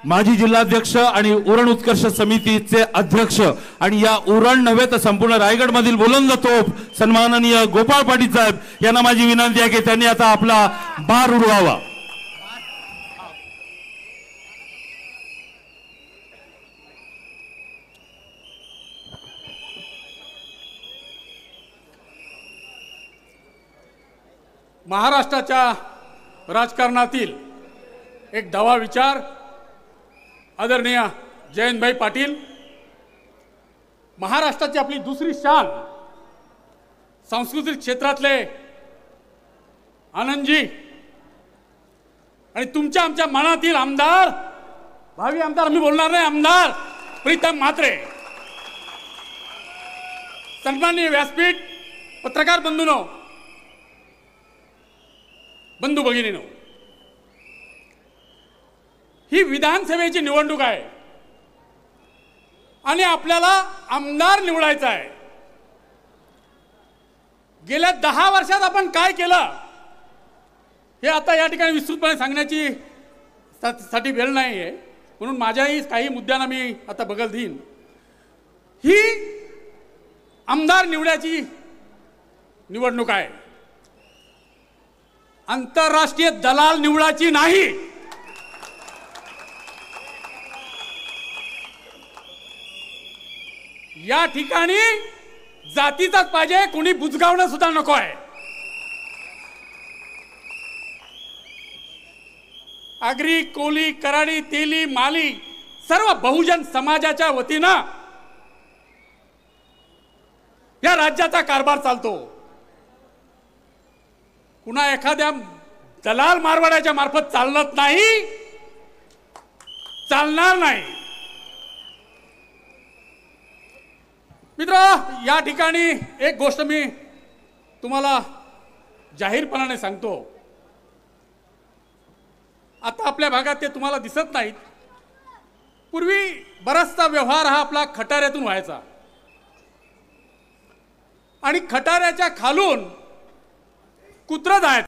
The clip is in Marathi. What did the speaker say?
माजी जिल्हाध्यक्ष आणि उरण उत्कर्ष समितीचे अध्यक्ष आणि या उरण नव्हे तर संपूर्ण रायगड मधील बुलंद तोफ सन्माननीय गोपाळ पाटील साहेब यांना माझी विनंती आहे की त्यांनी आता आपला बार उडवावा। महाराष्ट्राच्या राजकारणातील एक डावा विचार आदरणीय जयंतभाई पाटील, महाराष्ट्राची आपली दुसरी शान सांस्कृतिक क्षेत्रातले आनंदजी आणि तुमच्या आमच्या मनातील आमदार, भावी आमदार आम्ही बोलणार नाही, आमदार प्रीतम म्हात्रे, सन्माननीय व्यासपीठ, पत्रकार बंधूंनो, बंधू भगिनीनो, ही विधानसभेची निवडणूक आहे आणि आपल्याला आमदार निवडायचा आहे। गेल्या 10 वर्षात आपण काय केलं हे आता या ठिकाणी विस्तृतपणे सांगण्याची साठी वेळ नाही आहे, म्हणून माझ्याही काही मुद्द्यांना मी आता बगल देईन। ही आमदार निवडायची निवडणूक आहे, आंतरराष्ट्रीय दलाल निवडायची नाही। या ठिकाणी जातीचाच पाहिजे, कोणी बुजगावणं सुद्धा नको आहे। आगरी, कोली, कराडी, तेली, माली सर्व बहुजन समाजाच्या वतीनं या राज्याचा कारभार चालतो। कुणा एखाद्या दलाल मारवाड्याच्या मार्फत चालत नाही, चालणार नाही। मित्र, या ठिकाणी एक गोष्ट मी तुम्हाला जाहीरपणाने सांगतो, आता आपल्या भागात ते तुम्हाला दिसत नाहीत, पूर्वी बराचसा व्यवहार हा आपला खटाऱ्यातून व्हायचा आणि खटाऱ्याच्या खालून कुत्रं जायचं।